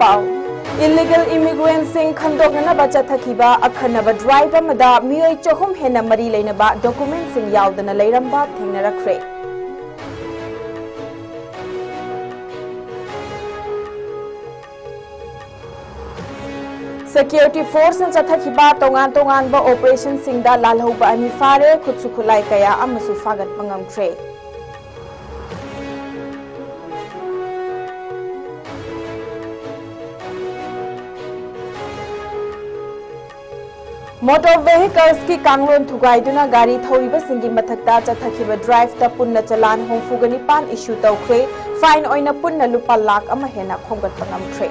Pav illegal immigrants sing khandokna bachathakiba akhanaba drive amada miyoi chahum hena mari leinaba documents sing yaudana leiramba thengnarakre security force na chathakiba tongan ba operation singda lalhauba ani fare khutsu khulai kaya amasu fagat pangamkre motor vehicles ki kanglon thugaiduna gari thoriba singi mathakta chathakiba drive ta punna chalan hongfugani pan issue tawkhre fine oina punna lupa lakh ama hena khongat pangamkhre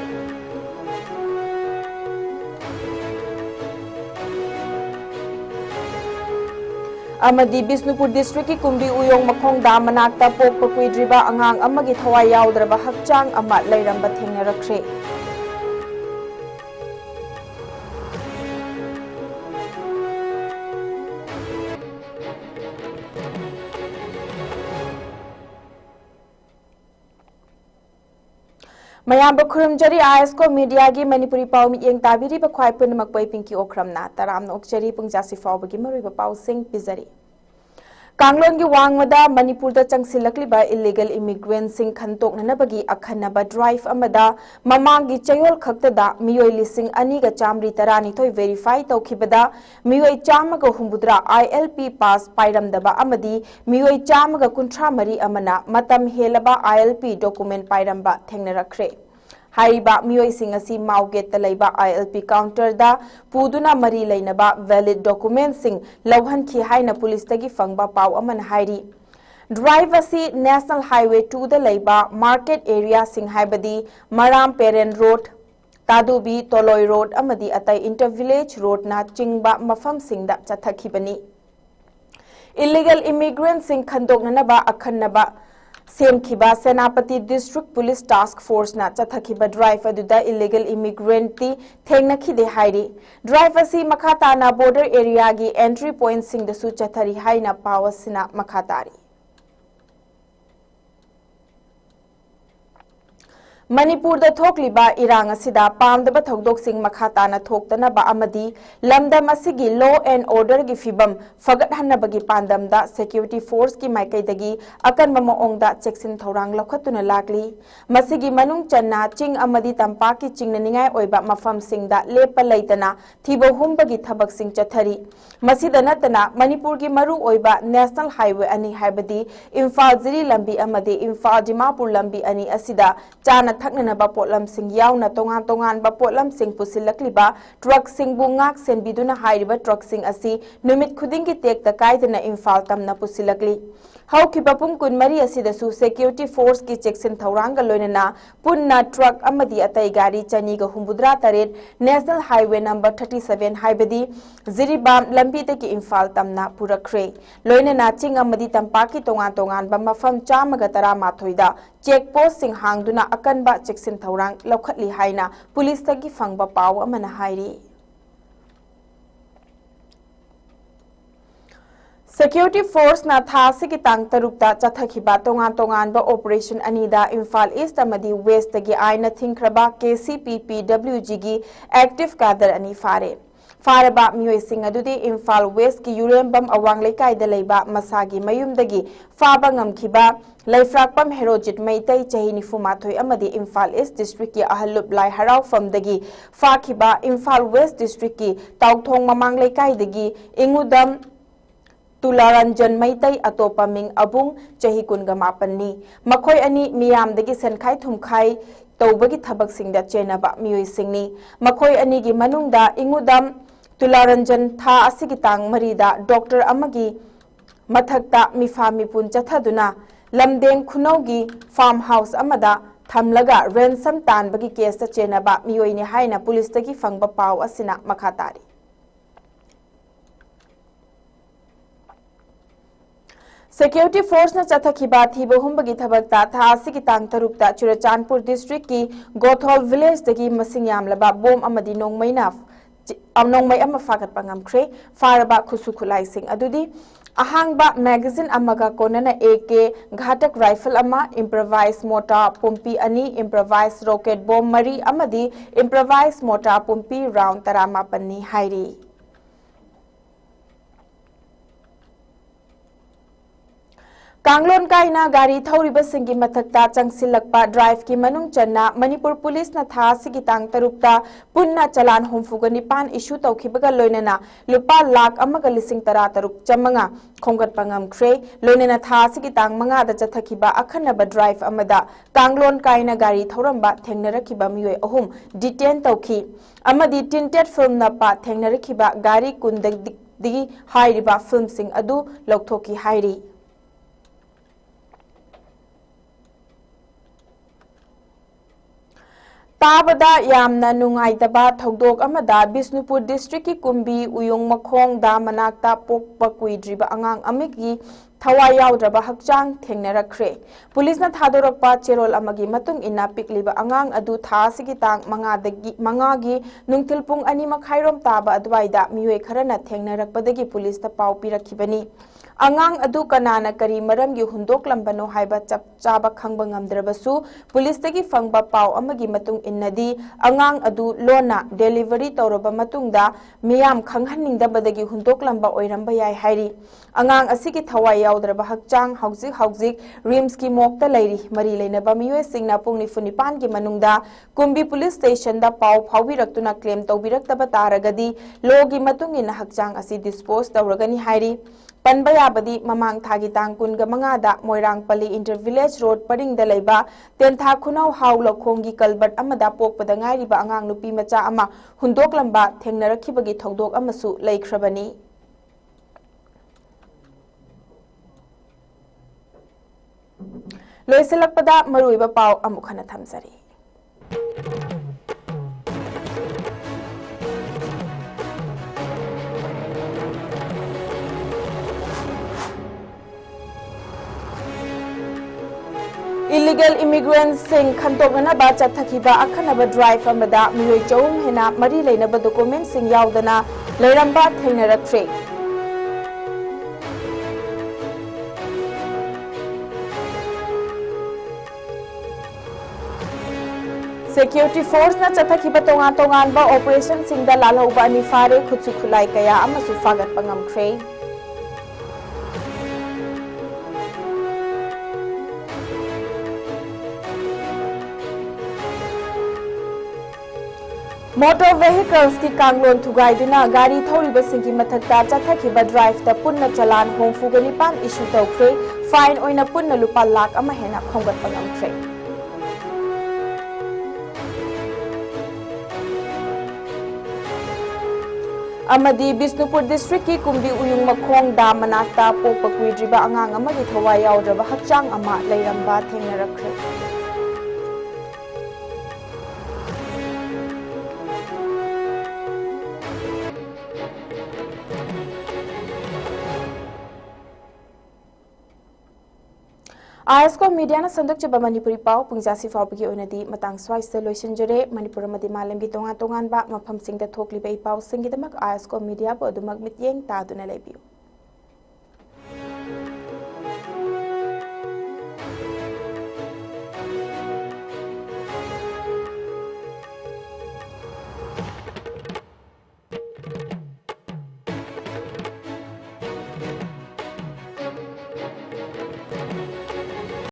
amadi Bisnupur district ki kumbi uyong makhong da manakta pokpa kuidriba angang amagi thawai yaudraba hakchang ama leiramba thengnarakre mayamba khurumjari ISCO media gi manipuri paw mi yeng tabiri ba khwai punmak pai pinki okramna taramna okchari pungjasi fawbagi marui ba paw sing pizari kanglon gi wangmada manipur da changsilakli ba illegal immigrants sing khantok nanabagi akhanaba drive amada mamangi chayol khakta da miyoi lising ani ga chamri tarani thoi verify tawkhibada miyoi chamaga humbudra ILP pass pairamdaba amadi miyoi chamaga kunthra mari amana matam helaba ILP document pairamba thengnarakre haiba miyoi sing asi mauget talaiba ILP counter da puduna mari leinaba valid documents sing lawhan khi haina police tagi fangba paw aman hairi drive asi national highway 2 da laiba market area sing haibadi maram peren road tadubi toloi road amadi atai intervillage road na chingba mafam sing da chathakibani illegal immigrants sing khandoknaba akhanaba Semkhiba Senapati District Police Task Force na chathakiba drive aduda illegal immigrant ti thengnakhide hairi drive asi makhata na border area gi entry point sing da su chathari haina pawasina makhatari Manipur da thokliba irang asida pamdaba thodok sing makhata na thoktana ba amadi lamdam asigi law and order gi fibam fagat hanabagi pandam da security force ki maikai dagi akan mama ongda cheksin thorang lokhatuna lakli masigi manung channa ching amadi tampa ki chingna ningai oiba mafam sing da lepa leitana thibo humbagi thabak sing chathari masida natana manipur gi maru oiba national highway ani haibadi Imphal Ziri lambi amadi Imphal Dimapur lambi ani asida chana thaknana ba potlam sing yauna tongan ba potlam sing pusilakliba truck sing bungak sen biduna hairiba truck sing asi numit khuding ki tek ta kaidana Imphal tamna pusilakli haukiba pung kun mari asida su security force ki checksin thoranga loinana punna truck amadi atai gari chani ga humbudra taret national highway number 37 haibadi Ziribam lambi te ki Imphal tamna purakre loinana ching amadi tampaki tongan ba mafam chamaga tara mathoida check post sing hangduna akan ba cheksin thorang lokhatli haina police tagi fangba paw amana hairi security force na thasi ki tang tarukta chathakhiba tongan ba operation anida Imphal East amadi West tagi aina thinkraba KCPPWG gi active kadar ani fare Faraba miyoi sing adudi Imphal West ki Urembam awang lekai da leiba masagi mayumdagi faba ngamkhiba Laifrakpam Herojit Meitai chahi nifumathoi amadi Imphal East District ki ahalup lai harau famdagi fakhiba Imphal West District ki Tauthong mamang lekai dagi ingudam Tularanjan Meitai atopa ming abung chahi kunga mapanni makhoi ani miyamdagi senkhai thumkhai tawbagi thabak singda chenaba miyoi singni makhoi ani gi manungda ingudam Tularanjan tha asigi tang marida doctor amagi mathakta mifami pun chathaduna lamdeng khunaugi farm house amada thamlaga ransom tanbagi case ta chenaba miyoi ni haina police tagi fangba paw asina makhatari security force na chathakhiba thibo humbagi thabakta tha asigi tang tarukta Churachandpur district ki Gothol village tagi masing yamlaba bom amadi nongmaina nongmai ama fagat pangamkhre faraba khusu khulai sing adudi ahangba magazine amaga konana AK ghatak rifle ama improvised mortar pumpi ani improvised rocket bomb mari amadi improvised mortar pumpi round taramapani hairi कांगलोन काइना गाड़ी थौरिबसिंगी मथक्ता चंगसिलकपा drive की मनुंग चन्ना Manipur police न था सिगी तांग तरुक्ता पुन्ना चलान हुमफुगा निपान issue तौखिबगा लोइनना लुपा lakh अमगा लिसिंग तरा तरुक चमंगा खोंगटपा ngamkhre लोइनना था सिगी तांग मंगा दा चथखिबा अखनबा drive अमदा कांगलोन काइना गाड़ी थौरंबा थेंगनरखिबा मियोय अहुम डिटेन तौखि अमदी टिंटेड फिल्म नपा थेंगनरखिबा गाड़ी कुंदगी हाइरिबा फिल्म सिंग अदु लौथोकी हाइरी ताबदा यामना नुंगाइतबा थौदोक अमदा बिष्णुपुर डिस्ट्रिक्ट की कुंबी उयोंग मखोंग दा मनाक्ता पोकपा कुइद्रिबा अंगांग अमिगी थवाई याउद्रबा हक्चांग थेंगनरखरे पुलिस न थादोरकपा चेरोल अमगी मतुंग इना पिकलिबा अंगांग अदु थासिगी तांग मंगागी नुंगथिल पुंग अनि मखाइरोम ताबा अदवाइदा मियोय खरना थेंगनरकपदगी पुलिस ता पाउ पिरखिबनी अंगांग अदु कनाना करी मरमगी हुंदोकलंबनो हाइबा चप चाबा खंगबा ngamdrabasu पुलिस तगी फंगबा पाउ अमगी मतुंग इन्नदी अंगांग अदु लोना डिलीवरी तौरबा मतुंगदा मियाम खंगहन्निंगदबदगी हुंदोकलंबा ओइरंबा याय हाइरी अंगांग असिगी थवाई याउद्रबा हक्चांग हौजिक रिम्स की मोक्ता लैरी मरी लेनबा मियोय सिंगना पुंग निफुनिपान की मनुंगदा कुंबी पुलिस स्टेशन दा पाउ फाउबिरक्तुना क्लेम तौबिरक्तबा तारगदी लोगी मतुंग इन हक्चांग असि डिस्पोज तौरगनी हाइरी पनबा याबदी ममांग थागी तांग कुनगा मंगादा मोइरांगपल्ली इंटर विलेज रोड परिंगदा लैबा तेंथा खुनौ हाउ लखोंगी कलबट अमदा पोकपदा ngairiba angang nupi macha ama hundoklamba thengnarakibagi thogdok amasu leikrabani loiselakpada maruiba pau amukhana thamsari illegal immigrants sing khantokna ba chathakhiba akhanaba drive amada miyoi chawum hena mari leinaba document sing yaudana leiramba thengnarakre security force na chathakhiba tongan ba operation singda lalhoba ani fare khutsu khulai kaya amasu fagat pangamkhre motor vehicles की कांगलोन थुगाइदुना गाड़ी थौरिबसिंगी मथक्ता चथखिबा drive ता पुन्ना चलान होमफुगा निपान issue तौख्रे fine ओइना पुन्ना लुपा lakh अमा हेना खोंगटपा ngamkhre अमदी Bishnupur district की कुंबी उयुंग मखोंग दा मनाक्ता पोकपा कुइद्रिबा अंगांग अमगी थवाई याउद्रबा हक्चांग अमा लेरंबा थेंगनरखरे आयस्को media संदोक्चबा Manipuri पाव पुंजासी फाउबगी ओइनदी मतंग स्वाइस लोइसनजरे मणिपुर मदि मालमगी तोंगा तोंगानबा मफमसिंगदा थोकलिबा इपाव सिंगिदमक आयस्को media बो अदुमक मित्येंग तादुना लेबियु।